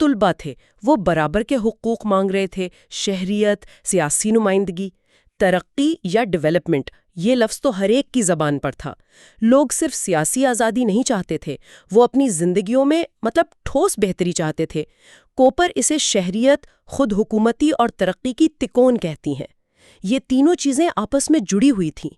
طلبہ تھے وہ برابر کے حقوق مانگ رہے تھے، شہریت، سیاسی نمائندگی، ترقی یا ڈیولپمنٹ، یہ لفظ تو ہر ایک کی زبان پر تھا۔ لوگ صرف سیاسی آزادی نہیں چاہتے تھے، وہ اپنی زندگیوں میں ٹھوس بہتری چاہتے تھے۔ کوپر اسے شہریت، خود حکومتی اور ترقی کی تکون کہتی ہیں۔ یہ تینوں چیزیں آپس میں جڑی ہوئی تھیں۔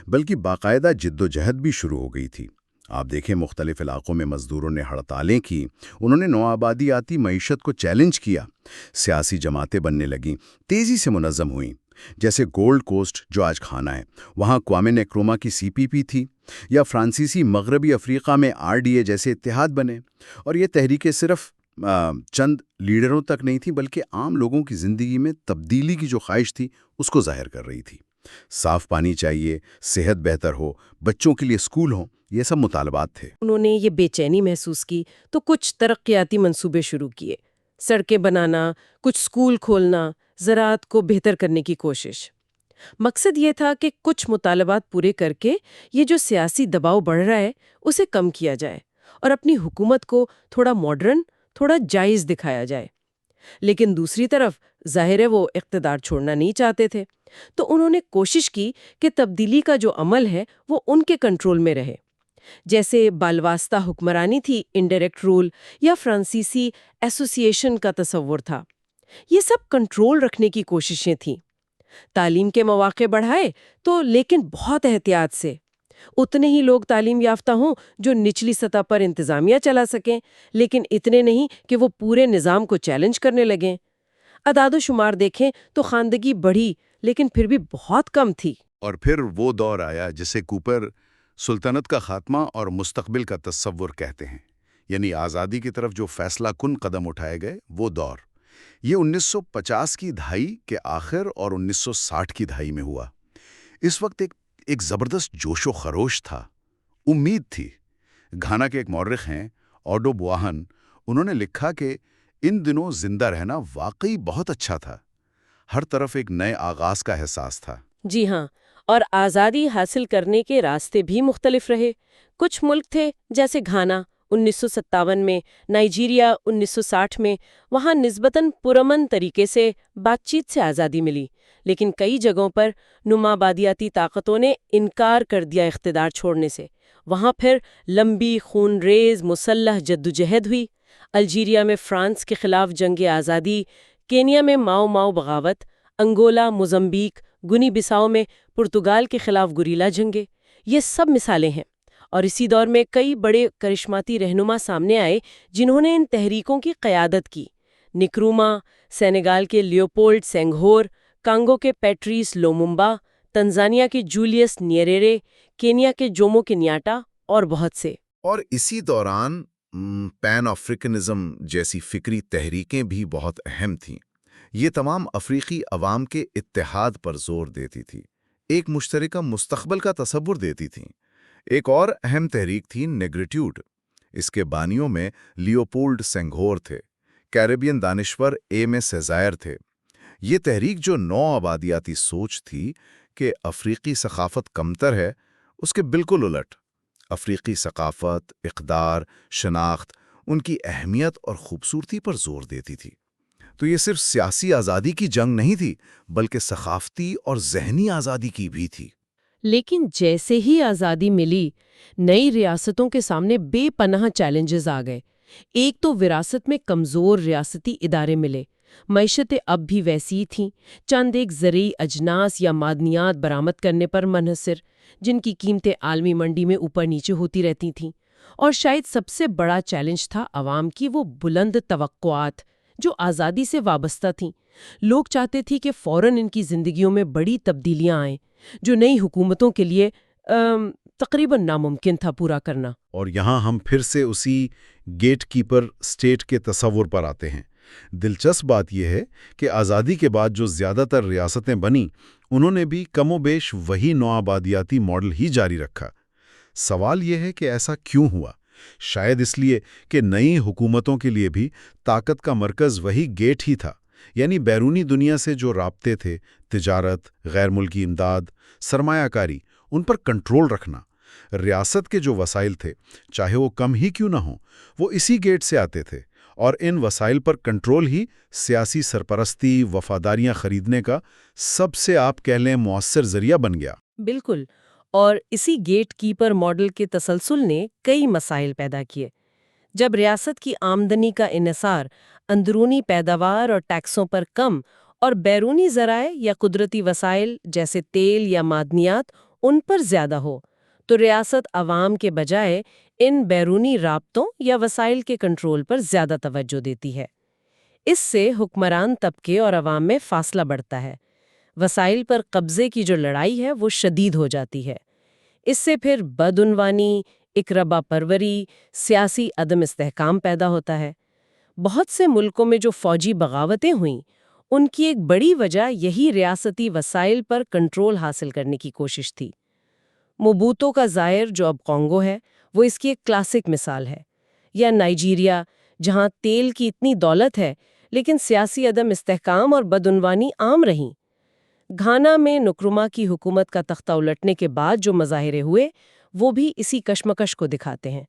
بلکہ باقاعدہ جد و جہد بھی شروع ہو گئی تھی۔ آپ دیکھیں مختلف علاقوں میں مزدوروں نے ہڑتالیں کی، انہوں نے نوآبادیاتی معیشت کو چیلنج کیا، سیاسی جماعتیں بننے لگیں، تیزی سے منظم ہوئیں۔ جیسے گولڈ کوسٹ جو آج کھانا ہے، وہاں کوامے نکروما کی CPP تھی، یا فرانسیسی مغربی افریقہ میں RDA جیسے اتحاد بنے۔ اور یہ تحریکیں صرف چند لیڈروں تک نہیں تھیں، بلکہ عام لوگوں کی زندگی میں تبدیلی کی جو خواہش تھی اس کو ظاہر کر رہی تھی۔ صاف پانی چاہیے، صحت بہتر ہو، بچوں کے لیے اسکول ہوں، یہ سب مطالبات تھے۔ انہوں نے یہ بے چینی محسوس کی تو کچھ ترقیاتی منصوبے شروع کیے، سڑکیں بنانا، کچھ اسکول کھولنا، زراعت کو بہتر کرنے کی کوشش۔ مقصد یہ تھا کہ کچھ مطالبات پورے کر کے یہ جو سیاسی دباؤ بڑھ رہا ہے اسے کم کیا جائے اور اپنی حکومت کو تھوڑا ماڈرن، تھوڑا جائز دکھایا جائے۔ لیکن دوسری طرف ظاہر ہے وہ اقتدار چھوڑنا نہیں چاہتے تھے، تو انہوں نے کوشش کی کہ تبدیلی کا جو عمل ہے وہ ان کے کنٹرول میں رہے۔ جیسے بالواسطہ حکمرانی تھی، انڈائریکٹ رول، یا فرانسیسی ایسوسی ایشن کا تصور تھا، یہ سب کنٹرول رکھنے کی کوششیں تھیں۔ تعلیم کے مواقع بڑھائے تو لیکن بہت احتیاط سے، اتنے ہی لوگ تعلیم یافتہ ہوں جو نچلی سطح پر انتظامیہ چلا سکیں، لیکن اتنے نہیں کہ وہ پورے نظام کو چیلنج کرنے لگیں۔ اعداد و شمار دیکھیں تو خواندگی بڑھی لیکن پھر بھی بہت کم تھی۔ اور پھر وہ دور آیا جسے کوپر سلطنت کا خاتمہ اور مستقبل کا تصور کہتے ہیں، یعنی آزادی کی طرف جو فیصلہ کن قدم اٹھائے گئے وہ دور۔ یہ 1950 کی دہائی کے آخر اور 1960 کی دہائی میں ہوا۔ اس وقت ایک زبردست جوش و خروش تھا، امید تھی۔ گھانا کے ایک مورخ ہیں اوڈو بواہن، انہوں نے لکھا کہ ان دنوں زندہ رہنا واقعی بہت اچھا تھا، ہر طرف ایک نئے آغاز کا احساس تھا۔ جی ہاں، اور آزادی حاصل کرنے کے راستے بھی مختلف رہے۔ کچھ ملک تھے جیسے گھانا 1957 میں، نائجیریا 1960 میں، وہاں نسبتاً پرامن طریقے سے بات چیت سے آزادی ملی، لیکن کئی جگہوں پر نوآبادیاتی طاقتوں نے انکار کر دیا اقتدار چھوڑنے سے۔ وہاں پھر لمبی خون ریز مسلح جدوجہد ہوئی۔ الجیریا میں فرانس کے خلاف جنگ آزادی، کینیا میں ماؤ بغاوت، انگولا، موزمبیق، گنی بساؤ میں پرتگال کے خلاف گریلا جنگیں، یہ سب مثالیں ہیں۔ اور اسی دور میں کئی بڑے کرشماتی رہنما سامنے آئے جنہوں نے ان تحریکوں کی قیادت کی۔ نکروما، سینیگال کے لیوپولڈ سینگھور، کانگو کے پیٹریس لوممبا، تنزانیہ کے جولیس نیریرے، کینیا کے جومو کنیاٹا اور بہت سے۔ اور اسی دوران پین افریقنزم جیسی فکری تحریکیں بھی بہت اہم تھیں۔ یہ تمام افریقی عوام کے اتحاد پر زور دیتی تھی، ایک مشترکہ مستقبل کا تصور دیتی تھیں۔ ایک اور اہم تحریک تھی نیگریٹیوڈ، اس کے بانیوں میں لیوپولڈ سینگھور تھے، کیریبین دانشور ایم سیزائر تھے۔ یہ تحریک جو نو آبادیاتی سوچ تھی کہ افریقی ثقافت کمتر ہے، اس کے بالکل الٹ، افریقی ثقافت، اقدار، شناخت، ان کی اہمیت اور خوبصورتی پر زور دیتی تھی۔ تو یہ صرف سیاسی آزادی کی جنگ نہیں تھی، بلکہ ثقافتی اور ذہنی آزادی کی بھی تھی۔ لیکن جیسے ہی آزادی ملی، نئی ریاستوں کے سامنے بے پناہ چیلنجز آ گئے۔ ایک تو وراثت میں کمزور ریاستی ادارے ملے، معیشتیں اب بھی ویسی تھیں، چند ایک زرعی اجناس یا معدنیات برآمد کرنے پر منحصر، جن کی قیمتیں عالمی منڈی میں اوپر نیچے ہوتی رہتی تھیں۔ اور شاید سب سے بڑا چیلنج تھا عوام کی وہ بلند توقعات جو آزادی سے وابستہ تھیں۔ لوگ چاہتے تھے کہ فوراً ان کی زندگیوں میں بڑی تبدیلیاں آئیں، جو نئی حکومتوں کے لیے تقریباً ناممکن تھا پورا کرنا۔ اور یہاں ہم پھر سے اسی گیٹ کیپر اسٹیٹ کے تصور پر آتے ہیں۔ دلچسپ بات یہ ہے کہ آزادی کے بعد جو زیادہ تر ریاستیں بنیں، انہوں نے بھی کم و بیش وہی نوآبادیاتی ماڈل ہی جاری رکھا۔ سوال یہ ہے کہ ایسا کیوں ہوا؟ شاید اس لیے کہ نئی حکومتوں کے لیے بھی طاقت کا مرکز وہی گیٹ ہی تھا، یعنی بیرونی دنیا سے جو رابطے تھے، تجارت، غیر ملکی امداد، سرمایہ کاری، ان پر کنٹرول رکھنا۔ ریاست کے جو وسائل تھے، چاہے وہ کم ہی کیوں نہ ہوں، وہ اسی گیٹ سے آتے تھے، اور ان وسائل پر کنٹرول ہی سیاسی سرپرستی، وفاداریاں خریدنے کا سب سے آپ کہہ لیں مؤثر ذریعہ بن گیا۔ بالکل، اور اسی گیٹ کیپر ماڈل کے تسلسل نے کئی مسائل پیدا کیے۔ جب ریاست کی آمدنی کا انحصار اندرونی پیداوار اور ٹیکسوں پر کم اور بیرونی ذرائع یا قدرتی وسائل جیسے تیل یا معدنیات ان پر زیادہ ہو، تو ریاست عوام کے بجائے ان بیرونی رابطوں یا وسائل کے کنٹرول پر زیادہ توجہ دیتی ہے۔ اس سے حکمران طبقے اور عوام میں فاصلہ بڑھتا ہے، وسائل پر قبضے کی جو لڑائی ہے وہ شدید ہو جاتی ہے۔ اس سے پھر بدعنوانی، اقربا پروری، سیاسی عدم استحکام پیدا ہوتا ہے۔ بہت سے ملکوں میں جو فوجی بغاوتیں ہوئیں، ان کی ایک بڑی وجہ یہی ریاستی وسائل پر کنٹرول حاصل کرنے کی کوشش تھی۔ موبوتو کا ظاہر جو اب کانگو ہے، وہ اس کی ایک کلاسک مثال ہے، یا نائجیریا جہاں تیل کی اتنی دولت ہے لیکن سیاسی عدم استحکام اور بدعنوانی عام رہیں۔ گھانا میں نکرما کی حکومت کا تختہ الٹنے کے بعد جو مظاہرے ہوئے وہ بھی اسی کشمکش کو دکھاتے ہیں،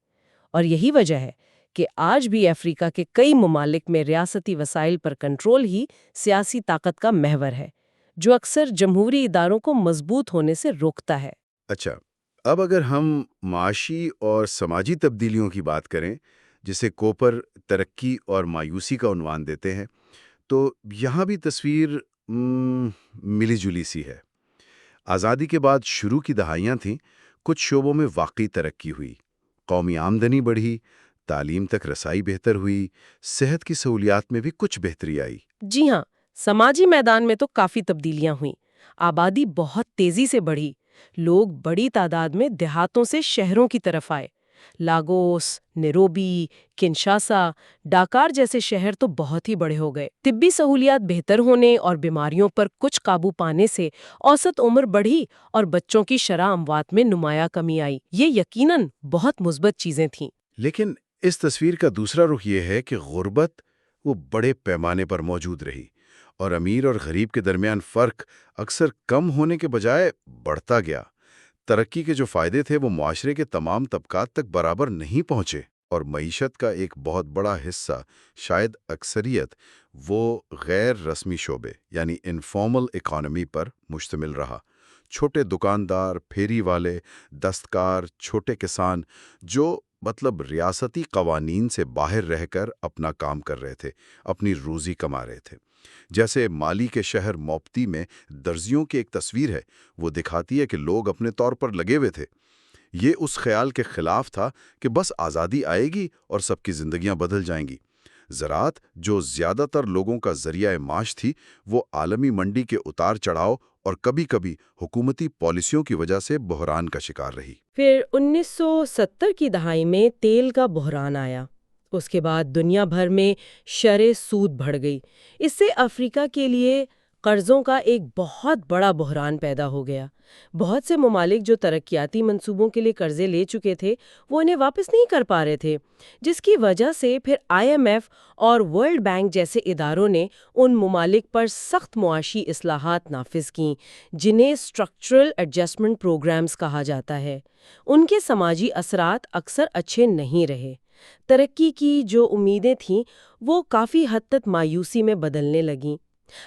اور یہی وجہ ہے کہ آج بھی افریقہ کے کئی ممالک میں ریاستی وسائل پر کنٹرول ہی سیاسی طاقت کا محور ہے، جو اکثر جمہوری اداروں کو مضبوط ہونے سے روکتا ہے۔ اچھا، اب اگر ہم معاشی اور سماجی تبدیلیوں کی بات کریں، جسے کوپر ترقی اور مایوسی کا عنوان دیتے ہیں، تو یہاں بھی تصویر ملی جلی سی ہے۔ آزادی کے بعد شروع کی دہائیاں تھیں، کچھ شعبوں میں واقعی ترقی ہوئی، قومی آمدنی بڑھی، تعلیم تک رسائی بہتر ہوئی، صحت کی سہولیات میں بھی کچھ بہتری آئی۔ جی ہاں، سماجی میدان میں تو کافی تبدیلیاں ہوئیں۔ آبادی بہت تیزی سے بڑھی، لوگ بڑی تعداد میں دیہاتوں سے شہروں کی طرف آئے۔ لاگوس، نیروبی، کنشاسا، ڈاکار جیسے شہر تو بہت ہی بڑے ہو گئے۔ طبی سہولیات بہتر ہونے اور بیماریوں پر کچھ قابو پانے سے اوسط عمر بڑھی اور بچوں کی شرح اموات میں نمایاں کمی آئی۔ یہ یقیناً بہت مثبت چیزیں تھیں۔ لیکن اس تصویر کا دوسرا رخ یہ ہے کہ غربت وہ بڑے پیمانے پر موجود رہی، اور امیر اور غریب کے درمیان فرق اکثر کم ہونے کے بجائے بڑھتا گیا۔ ترقی کے جو فائدے تھے وہ معاشرے کے تمام طبقات تک برابر نہیں پہنچے، اور معیشت کا ایک بہت بڑا حصہ، شاید اکثریت، وہ غیر رسمی شعبے یعنی انفارمل اکانومی پر مشتمل رہا۔ چھوٹے دکاندار، پھیری والے، دستکار، چھوٹے کسان، جو ریاستی قوانین سے باہر رہ کر اپنا کام کر رہے تھے، اپنی روزی کما رہے تھے۔ جیسے مالی کے شہر موپتی میں درزیوں کی ایک تصویر ہے، وہ دکھاتی ہے کہ لوگ اپنے طور پر لگے ہوئے تھے۔ یہ اس خیال کے خلاف تھا کہ بس آزادی آئے گی اور سب کی زندگیاں بدل جائیں گی۔ زراعت، جو زیادہ تر لوگوں کا ذریعہ معاش تھی، وہ عالمی منڈی کے اتار چڑھاؤ اور کبھی کبھی حکومتی پالیسیوں کی وجہ سے بحران کا شکار رہی۔ پھر 1970 کی دہائی میں تیل کا بحران آیا۔ اس کے بعد دنیا بھر میں شرح سود بڑھ گئی۔ اس سے افریقہ کے لیے قرضوں کا ایک بہت بڑا بحران پیدا ہو گیا۔ بہت سے ممالک جو ترقیاتی منصوبوں کے لیے قرضے لے چکے تھے، وہ انہیں واپس نہیں کر پا رہے تھے، جس کی وجہ سے پھر IMF اور ورلڈ بینک جیسے اداروں نے ان ممالک پر سخت معاشی اصلاحات نافذ کیں، جنہیں اسٹرکچرل ایڈجسٹمنٹ پروگرامز کہا جاتا ہے۔ ان کے سماجی اثرات اکثر اچھے نہیں رہے۔ ترقی کی جو امیدیں تھیں وہ کافی حد تک مایوسی میں بدلنے لگیں۔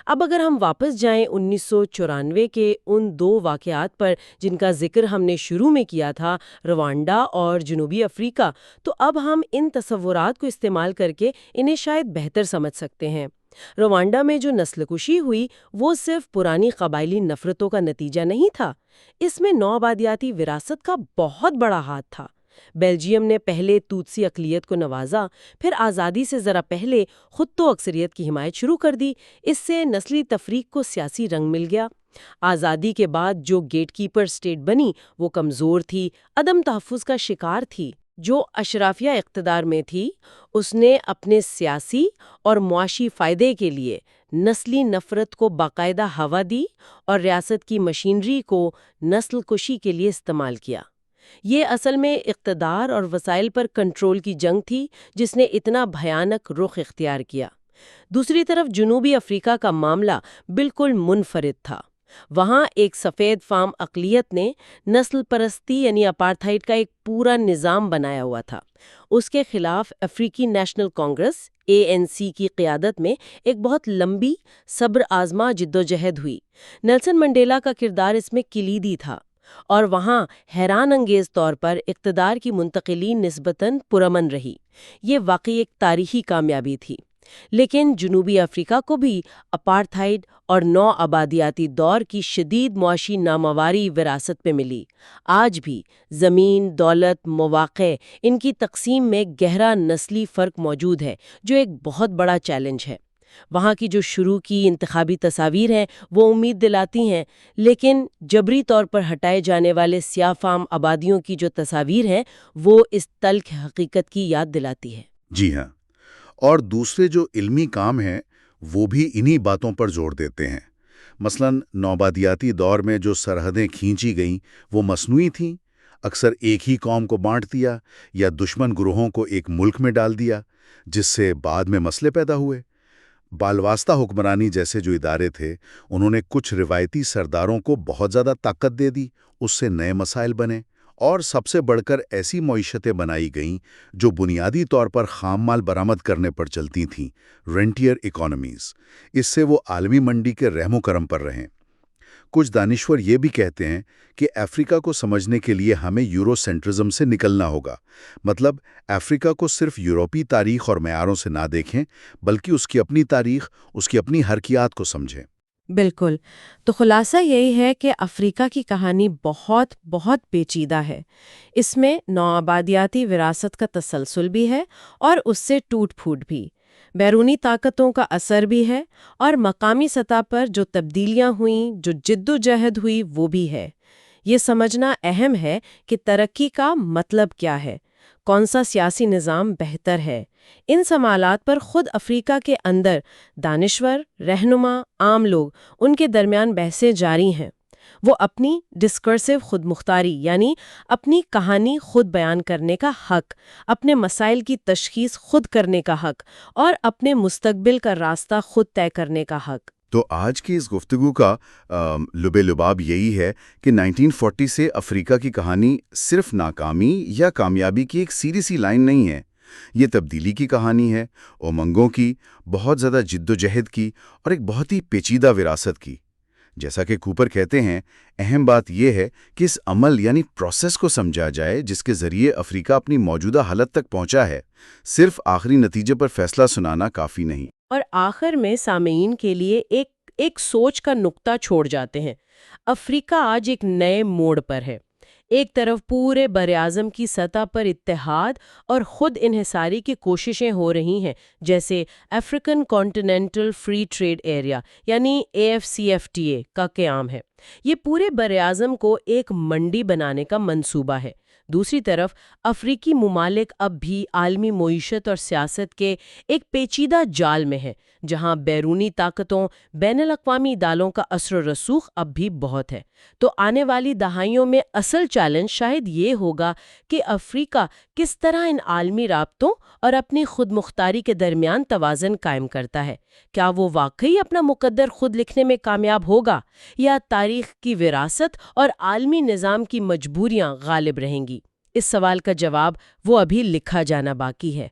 اب اگر ہم واپس جائیں 1994 کے ان دو واقعات پر جن کا ذکر ہم نے شروع میں کیا تھا، روانڈا اور جنوبی افریقہ، تو اب ہم ان تصورات کو استعمال کر کے انہیں شاید بہتر سمجھ سکتے ہیں۔ روانڈا میں جو نسل کشی ہوئی وہ صرف پرانی قبائلی نفرتوں کا نتیجہ نہیں تھا، اس میں نوآبادیاتی وراثت کا بہت بڑا ہاتھ تھا۔ بیلجیم نے پہلے توتسی اقلیت کو نوازا، پھر آزادی سے ذرا پہلے خود تو اکثریت کی حمایت شروع کر دی۔ اس سے نسلی تفریق کو سیاسی رنگ مل گیا۔ آزادی کے بعد جو گیٹ کیپر اسٹیٹ بنی وہ کمزور تھی، عدم تحفظ کا شکار تھی۔ جو اشرافیہ اقتدار میں تھی اس نے اپنے سیاسی اور معاشی فائدے کے لیے نسلی نفرت کو باقاعدہ ہوا دی اور ریاست کی مشینری کو نسل کشی کے لیے استعمال کیا۔ یہ اصل میں اقتدار اور وسائل پر کنٹرول کی جنگ تھی جس نے اتنا بھیانک رخ اختیار کیا۔ دوسری طرف جنوبی افریقہ کا معاملہ بالکل منفرد تھا۔ وہاں ایک سفید فام اقلیت نے نسل پرستی یعنی اپارتھائڈ کا ایک پورا نظام بنایا ہوا تھا۔ اس کے خلاف افریقی نیشنل کانگریس ANC کی قیادت میں ایک بہت لمبی صبر آزما جدوجہد ہوئی۔ نیلسن منڈیلا کا کردار اس میں کلیدی تھا، اور وہاں حیران انگیز طور پر اقتدار کی منتقلی نسبتاً پرامن رہی۔ یہ واقعی ایک تاریخی کامیابی تھی۔ لیکن جنوبی افریقہ کو بھی اپارتھائڈ اور نو آبادیاتی دور کی شدید معاشی نامواری وراثت پہ ملی۔ آج بھی زمین، دولت، مواقع، ان کی تقسیم میں گہرا نسلی فرق موجود ہے، جو ایک بہت بڑا چیلنج ہے۔ وہاں کی جو شروع کی انتخابی تصاویر ہیں وہ امید دلاتی ہیں، لیکن جبری طور پر ہٹائے جانے والے سیاہ فام آبادیوں کی جو تصاویر ہیں وہ اس تلخ حقیقت کی یاد دلاتی ہے۔ جی ہاں، اور دوسرے جو علمی کام ہیں وہ بھی انہی باتوں پر زور دیتے ہیں۔ مثلاً نوآبادیاتی دور میں جو سرحدیں کھینچی گئیں وہ مصنوعی تھیں، اکثر ایک ہی قوم کو بانٹ دیا یا دشمن گروہوں کو ایک ملک میں ڈال دیا، جس سے بعد میں مسئلے پیدا ہوئے۔ بالواسطہ حکمرانی جیسے جو ادارے تھے، انہوں نے کچھ روایتی سرداروں کو بہت زیادہ طاقت دے دی، اس سے نئے مسائل بنے، اور سب سے بڑھ کر ایسی معیشتیں بنائی گئیں جو بنیادی طور پر خام مال برآمد کرنے پر چلتی تھیں، رینٹیئر اکانومیز۔ اس سے وہ عالمی منڈی کے رحم و کرم پر رہیں۔ کچھ دانشور یہ بھی کہتے ہیں کہ افریقہ کو سمجھنے کے لیے ہمیں یورو سینٹرزم سے نکلنا ہوگا، مطلب افریقہ کو صرف یورپی تاریخ اور معیاروں سے نہ دیکھیں، بلکہ اس کی اپنی تاریخ، اس کی اپنی حرکیات کو سمجھیں۔ بالکل، تو خلاصہ یہی ہے کہ افریقہ کی کہانی بہت بہت پیچیدہ ہے۔ اس میں نوآبادیاتی وراثت کا تسلسل بھی ہے، اور اس سے ٹوٹ پھوٹ بھی، بیرونی طاقتوں کا اثر بھی ہے، اور مقامی سطح پر جو تبدیلیاں ہوئیں، جو جد و جہد ہوئی، وہ بھی ہے۔ یہ سمجھنا اہم ہے کہ ترقی کا مطلب کیا ہے، کون سا سیاسی نظام بہتر ہے۔ ان سوالات پر خود افریقہ کے اندر دانشور، رہنما، عام لوگ، ان کے درمیان بحثیں جاری ہیں۔ وہ اپنی ڈسکرسو خود مختاری، یعنی اپنی کہانی خود بیان کرنے کا حق، اپنے مسائل کی تشخیص خود کرنے کا حق، اور اپنے مستقبل کا راستہ خود طے کرنے کا حق۔ تو آج کی اس گفتگو کا لب لباب یہی ہے کہ 1940 سے افریقہ کی کہانی صرف ناکامی یا کامیابی کی ایک سیدھی سی لائن نہیں ہے۔ یہ تبدیلی کی کہانی ہے، امنگوں کی، بہت زیادہ جد و جہد کی، اور ایک بہت ہی پیچیدہ وراثت کی۔ جیسا کہ کوپر کہتے ہیں، اہم بات یہ ہے کہ اس عمل یعنی پروسیس کو سمجھا جائے جس کے ذریعے افریقہ اپنی موجودہ حالت تک پہنچا ہے۔ صرف آخری نتیجے پر فیصلہ سنانا کافی نہیں۔ اور آخر میں سامعین کے لیے ایک سوچ کا نقطہ چھوڑ جاتے ہیں۔ افریقہ آج ایک نئے موڑ پر ہے۔ ایک طرف پورے براعظم کی سطح پر اتحاد اور خود انحصاری کی کوششیں ہو رہی ہیں، جیسے African continental free trade area یعنی AfCFTA کا قیام ہے۔ یہ پورے براعظم کو ایک منڈی بنانے کا منصوبہ ہے۔ دوسری طرف افریقی ممالک اب بھی عالمی معیشت اور سیاست کے ایک پیچیدہ جال میں ہیں، جہاں بیرونی طاقتوں، بین الاقوامی اداروں کا اثر و رسوخ اب بھی بہت ہے۔ تو آنے والی دہائیوں میں اصل چیلنج شاید یہ ہوگا کہ افریقہ کس طرح ان عالمی رابطوں اور اپنی خود مختاری کے درمیان توازن قائم کرتا ہے۔ کیا وہ واقعی اپنا مقدر خود لکھنے میں کامیاب ہوگا، یا تاریخ کی وراثت اور عالمی نظام کی مجبوریاں غالب رہیں گی؟ اس سوال کا جواب وہ ابھی لکھا جانا باقی ہے۔